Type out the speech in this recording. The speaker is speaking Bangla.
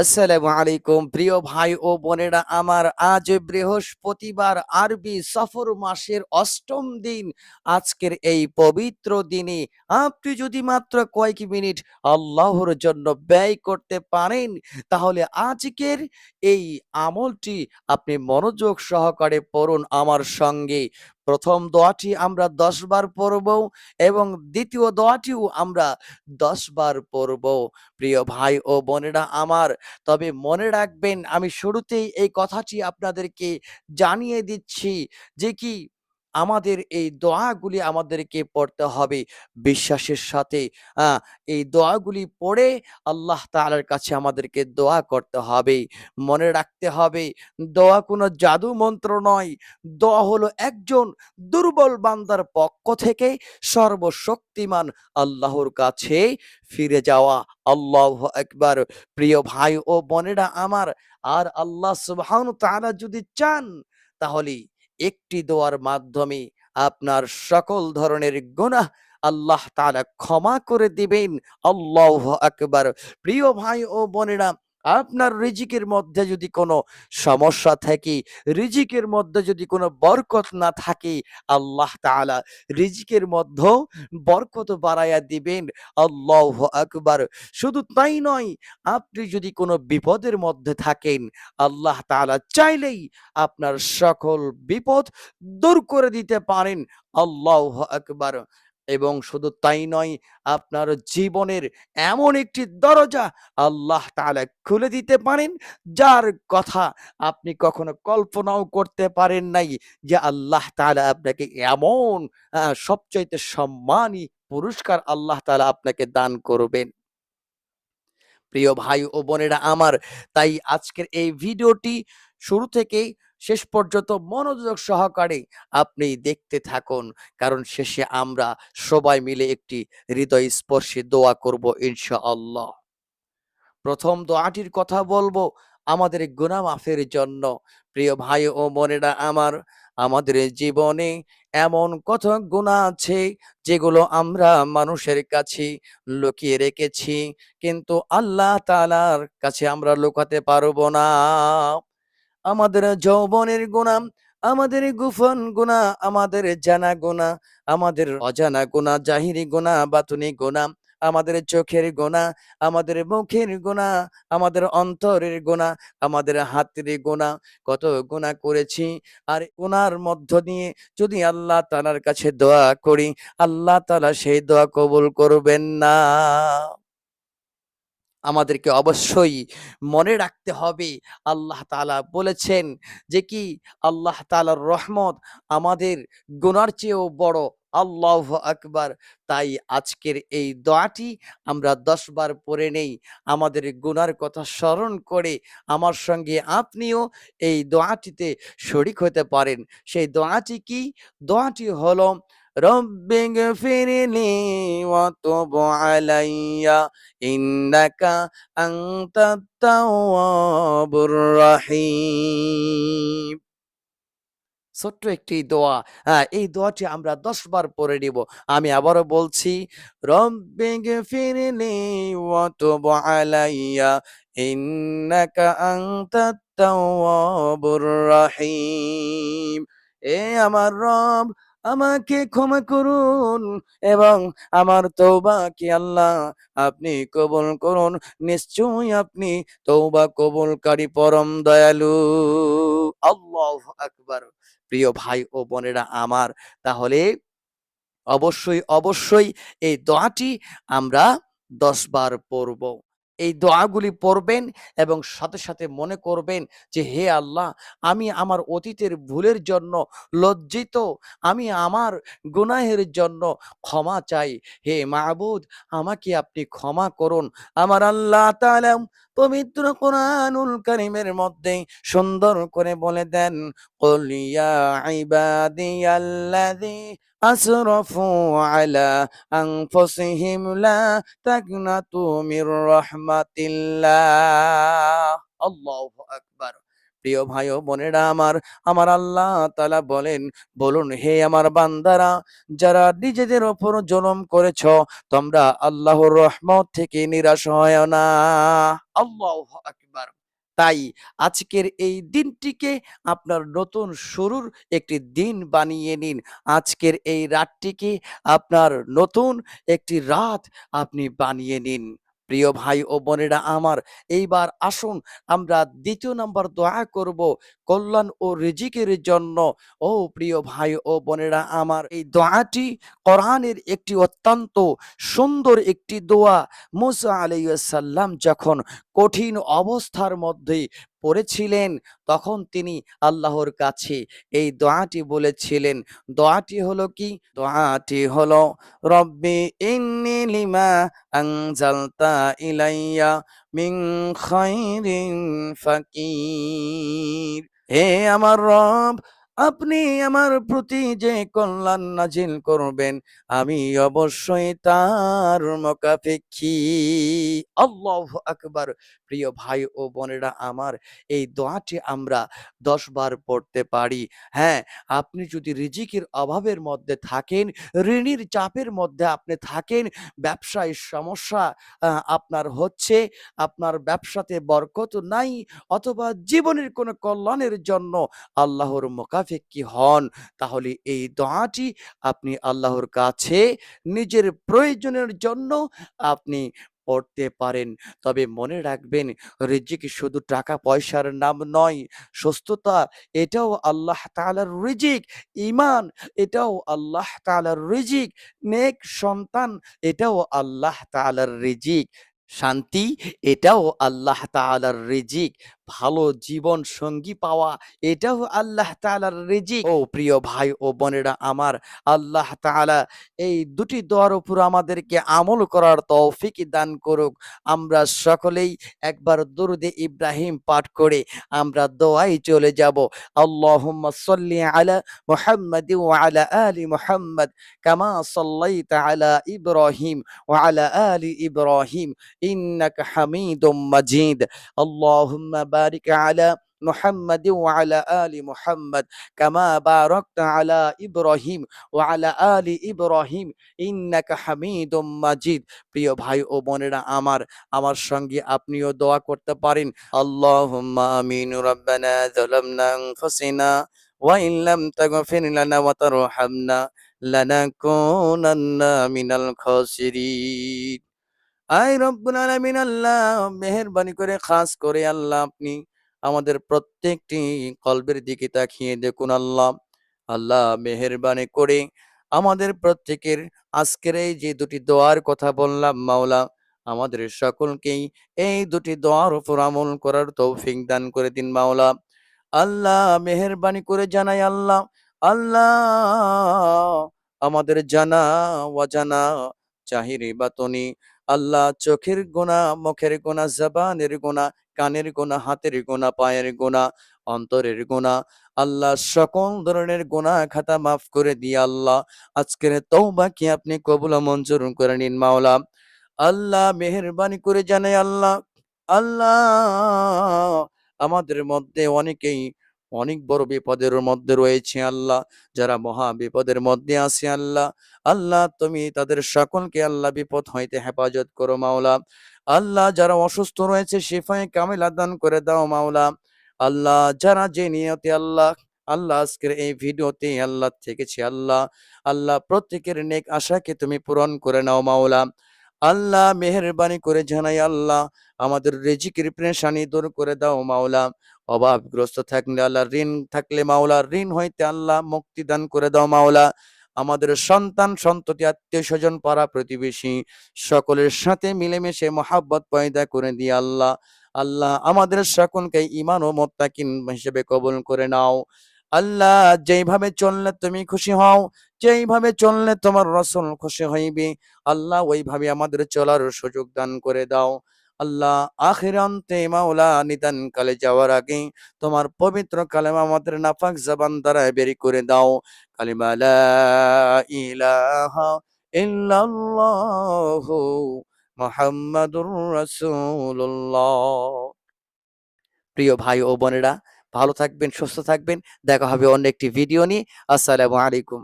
আসসালামু আলাইকুম প্রিয় ভাই ও বোনেরা আমার, আজ বৃহস্পতিবার, আরবি সফর মাসের অষ্টম দিন। আজকের এই পবিত্র দিনে আপনি যদি মাত্র কয়েক মিনিট আল্লাহর জন্য ব্যয় করতে পারেন, তাহলে আজকের এই আমলটি আপনি মনোযোগ সহকারে পড়ুন আমার সঙ্গে। প্রথম দোয়াটি আমরা 10 বার পড়ব এবং দ্বিতীয় দোয়াটিও আমরা 10 বার পড়ব। প্রিয় ভাই ও বোনেরা আমার, তবে মনে রাখবেন, আমি শুরুতেই এই কথাটি আপনাদেরকে জানিয়ে দিচ্ছি যে কি আমাদের এই দোয়াগুলি আমাদেরকে পড়তে হবে বিশ্বাসের সাথে। এই দোয়াগুলি পড়ে আল্লাহ তাআলার কাছে আমাদেরকে দোয়া করতে হবে। মনে রাখতে হবে, দোয়া কোনো জাদু মন্ত্র নয়। দোয়া হলো একজন দুর্বল বান্দার পক্ষ থেকে সর্বশক্তিমান আল্লাহর কাছে ফিরে যাওয়া। আল্লাহু আকবার। প্রিয় ভাই ও বোনেরা আমার, আর আল্লাহ সুবহানাহু ওয়া তাআলা যদি চান, তাহলে একটি দোয়ার মাধ্যমে আপনার সকল ধরনের গুনাহ আল্লাহ তাআলা ক্ষমা করে দিবেন। আল্লাহু আকবার। প্রিয় ভাই ও বোনেরা, আপনার রিজিকের মধ্যে যদি কোনো সমস্যা থাকে, রিজিকের মধ্যে যদি কোনো বরকত না থাকে, আল্লাহ তাআলা রিজিকের মধ্যেও বরকত বাড়াইয়া দিবেন। আল্লাহু আকবার। শুধু তাই নয়, আপনি যদি কোনো বিপদের মধ্যে থাকেন, আল্লাহ তাআলা চাইলেই আপনার সকল বিপদ দূর করে দিতে পারেন। আল্লাহু আকবার। এবং শুধু তাই নয়, আপনার জীবনের এমন একটি দরজা আল্লাহ তাআলা খুলে দিতে পারেন, যার কথা আপনি কখনো কল্পনাও করতে পারেন নাই, যে আল্লাহ তাআলা আপনাকে এমন সবচাইতে সম্মানী পুরস্কার আল্লাহ তাআলা আপনাকে দান করবেন। প্রিয় ভাই ও বোনেরা আমার, তাই আজকের এই ভিডিওটি শুরু থেকেই শেষ পর্যন্ত মনোযোগ সহকারে আপনি দেখতে থাকুন, কারণ শেষে আমরা সবাই মিলে একটি হৃদয়স্পর্শী দোয়া করব ইনশাআল্লাহ। প্রথম দোয়াটির কথা বলবো আমাদের গুনাহ মাফের জন্য। প্রিয় ভাই ও বোনেরা আমার, আমাদের জীবনে এমন কত গুনাহ আছে যেগুলো আমরা মানুষের কাছে লুকিয়ে রেখেছি, কিন্তু আল্লাহ তাআলার কাছে আমরা লুকাতে পারবো না। আমাদের যৌবনের গুনাহ, আমাদের গোপন গুনাহ, আমাদের জানা গুনাহ, আমাদের অজানা গুনাহ, জাহিরি গুনাহ, বাতুনি গুনাহ, আমাদের চোখের গুনাহ, আমাদের মুখের গুনাহ, আমাদের অন্তরের গুনাহ, আমাদের হাতের গুনাহ, কত গুনাহ করেছি। আর গুনার মধ্য দিয়ে যদি আল্লাহ তাআলার কাছে দোয়া করি, আল্লাহ তাআলা সেই দোয়া কবুল করবেন না। আমাদেরকে অবশ্যই মনে রাখতে হবে, আল্লাহ তাআলা বলেছেন যে কি আল্লাহ তাআলার রহমত আমাদের গুনার চেয়েও বড়। আল্লাহু আকবার। তাই আজকের এই দোয়াটি আমরা 10 বার পড়ে নেই। আমাদের গুনার কথা স্মরণ করে আমার সঙ্গে আপনিও এই দোয়াটিতে শরিক হতে পারেন। সেই দোয়াটি কি? দোয়াটি হলো, রব্বিগফিরলি ওয়া তুব আলাইয়া ইন্নাকা আনতাত তাওয়াবুর রাহিম। ছোট্ট একটি দোয়া। এই দোয়াটি আমরা ১০ বার পড়ে নিব। আমি আবারও বলছি, রব্বিগফিরলি ওয়া তুব আলাইয়া ইন্নাকা আনতাত তাওয়াবুর রাহিম। এ আমার রব, আমাকে ক্ষমা করুন এবং আমার তওবাকে আল্লাহ আপনি কবুল করুন। নিশ্চয়ই আপনি তওবা কবুলকারী পরম দয়ালু। আল্লাহু আকবার। প্রিয় ভাই ও বোনেরা আমার, তাহলে অবশ্যই এই দোয়াটি আমরা ১০ বার পড়ব। এই দোয়াগুলি পড়বেন এবং সাথে মনে করবেন যে, হে আল্লাহ, আমি আমার অতীতের ভুলের জন্য লজ্জিত। আমি আমার গুনাহের জন্য ক্ষমা চাই। হে মাবুদ, আমাকে আপনি ক্ষমা করুন। আমার আল্লাহ তাআলা পবিত্র কোরআনুল কারীমের মধ্যে সুন্দর করে বলে দেন, কুল ইয়া ইবাদিয়াল্লাযী আসরাফু আলা আনফুসিহিম লা তাকনাতু মির রাহমাতিল্লাহ। আল্লাহু আকবার। প্রিয় ভাই ও বোনেরা আমার আল্লাহ তাআলা বলেন, বলুন হে আমার বান্দারা, যারা নিজেদের ওপর জুলুম করেছ, তোমরা আল্লাহর রহমত থেকে নিরাশ হয়ো না। আল্লাহু আকবার। তাই আজকের এই দিনটিকে আপনার নতুন শুরুর একটি দিন বানিয়ে নিন। আজকের এই রাতটিকে আপনার নতুন একটি রাত আপনি বানিয়ে নিন। প্রিয় ভাই ও বোনেরা এইবার আসুন আমরা ২য় নাম্বার দোয়া করব কল্যাণ ও রিজিকের জন্য। ও প্রিয় ভাই ও বোনেরা এই দোয়াটি কোরআনের একটি অত্যন্ত সুন্দর একটি দোয়া। মুসা আলাইহিস সালাম যখন কঠিন অবস্থার মধ্যে পড়েছিলেন, তখন তিনি আল্লাহর কাছে এই দোয়াটি বলেছিলেন। দোয়াটি হলো কি? দোয়াটি হলো, রব্বি ইন্নী লিমা আনজালতা ইলাইয়া মিন খাইরিন ফাকির। হে আমার রব, আপনি আমার প্রতি যে কল্যাণ নাজিল করবেন, আমি অবশ্যই তার মুখাপেক্ষী। আল্লাহু আকবার। প্রিয় ভাই ও বোনেরা এই দোয়াটি আমরা ১০ বার পড়তে পারি। হ্যাঁ, আপনি যদি রিজিকের অভাবের মধ্যে থাকেন, ঋণের চাপের মধ্যে আপনি থাকেন, ব্যবসায় সমস্যা আপনার হচ্ছে, আপনার ব্যবসাতে বরকত নাই, অথবা জীবনের কোনো কল্যাণের জন্য আল্লাহর মুখাপেক্ষী হন, তাহলে এই দোয়াটি আপনি আল্লাহর কাছে নিজের প্রয়োজনের জন্য আপনি পড়তে পারেন। তবে মনে রাখবেন, রিজিক শুধু টাকা পয়সার নাম নয়, সুস্থতা এটাও আল্লাহ তাআলার রিজিক, ঈমান এটাও আল্লাহ তাআলার রিজিক, নেক সন্তান এটাও আল্লাহ তাআলার রিজিক, শান্তি এটাও আল্লাহ তাআলার রিজিক, ভালো জীবন সঙ্গী পাওয়া এটাও আল্লাহ তাআলার রিজিক। ও প্রিয় ভাই ও বোনেরা আল্লাহ তাআলা এই দুটি দোয়ার উপর আমাদেরকে আমল করার তৌফিক দান করুক। আমরা সকলেই একবার দরুদে ইব্রাহিম পাঠ করে আমরা দোয়ায় চলে যাব। আল্লাহুম্মা সাল্লি আলা মুহাম্মাদি ওয়া আলা আলি মুহাম্মাদ কামা সাল্লাইতা আলা ইব্রাহিম ওয়া আলা আলি ইব্রাহিম ইন্নাকা হামিদুম মাজিদ। আল্লাহুম্মা বারিক আলা محمد وعلى آل محمد كما باركت على إبراهيم وعلى آل إبراهيم إنك حميد مجيد। প্রিয় ভাই ও বোনেরা আমার সঙ্গে আপনিও দোয়া করতে পারেন। আল্লাহুম্মা আমিন। রব্বানা যালামনা আনফুসানা ওয়া ইন লাম তাগফির লানা ওয়া তারহামনা লানাকুনান্না মিনাল খাসিরিন। আয় রব্বুল আলামিন, আল্লাহ মেহেরবানি করে, খাস করে আল্লাহ আপনি আমাদের প্রত্যেকটি কলবের দিকে তাকিয়ে দেখুন আল্লাহ। আল্লাহ মেহেরবানি করে আমাদের প্রত্যেকের আজকের এই যে দুটি দোয়ার কথা বললাম মাওলা, আমাদের সকলকেই এই দুটি দোয়ার উপর আমল করার তৌফিক দান করে দিন মাওলা। আল্লাহ মেহেরবানি করে জানাই আল্লাহ, আল্লাহ আমাদের জানা অজানা, জাহিরি বাতনি, আল্লাহ চোখের গোনা, মুখের গোনা, জবানের গোনা, কানের গোনা, হাতের গোনা, পায়ের গোনা, অন্তরের গোনা, আল্লাহ সকল ধরনের গোনা খাতা মাফ করে দিয়ে আল্লাহ আজকের তওবাকে আপনি কবুল ও মঞ্জুর করে নিন মাওলা। আল্লাহ মেহেরবানি করে জানাই আল্লাহ, আল্লাহ আমাদের মধ্যে অনেকেই অনেক বড় বিপদের মধ্যে রয়েছে আল্লাহ, যারা মহা বিপদের মধ্যে আছে আল্লাহ, আল্লাহ তুমি তাদের সকলকে আল্লাহ বিপদ হইতে হেফাজত করো মাওলা। আল্লাহ যারা অসুস্থ রয়েছে শিফায়ে কামিলা দান করে দাও মাওলা। আল্লাহ যারা যে নিয়তে আল্লাহ আল্লাহ আজকের এই ভিডিওতে আল্লাহ থেকেছে আল্লাহ, আল্লাহ প্রত্যেকের নেক আশাকে তুমি পূরণ করে নাও মাওলা। আল্লাহ মেহেরবানি করে জানাই আল্লাহ আমাদের রিজিকের পেরেশানি দূর করে দাও মাওলা। অভাবগ্রস্ত থাকলে আল্লাহ, ঋণ থাকলে মাওলা ঋণ হইতে আল্লাহ মুক্তি দান করে দাও মাওলা। আমাদের সন্তান সন্ততি আত্মীয় স্বজন পাড়া প্রতিবেশী সকলের সাথে মিলেমিশে মহাব্বত পয়দা করে দিয়ে আল্লাহ, আল্লাহ আমাদের সকলকে ঈমান ও মুত্তাকিন হিসেবে কবুল করে নাও। আল্লাহ যেইভাবে চললে তুমি খুশি হও, যেইভাবে চললে তোমার রাসূল খুশি হইবে, আল্লাহ ওইভাবে আমাদের চলার সুযোগ দান করে দাও। আল্লাহ আখিরান্তে মাওলা নিদান কালে যাওয়ার আগে তোমার পবিত্র কালেমা আমাদের নাপাক জবান দ্বারা বের করে দাও। কালিমা লা ইলাহা ইল্লাল্লাহু মুহাম্মাদুর রাসূলুল্লাহ। প্রিয় ভাই ও বোনেরা, ভালো থাকবেন, সুস্থ থাকবেন। দেখা হবে অন্য একটি ভিডিও নিয়ে। আসসালামু আলাইকুম।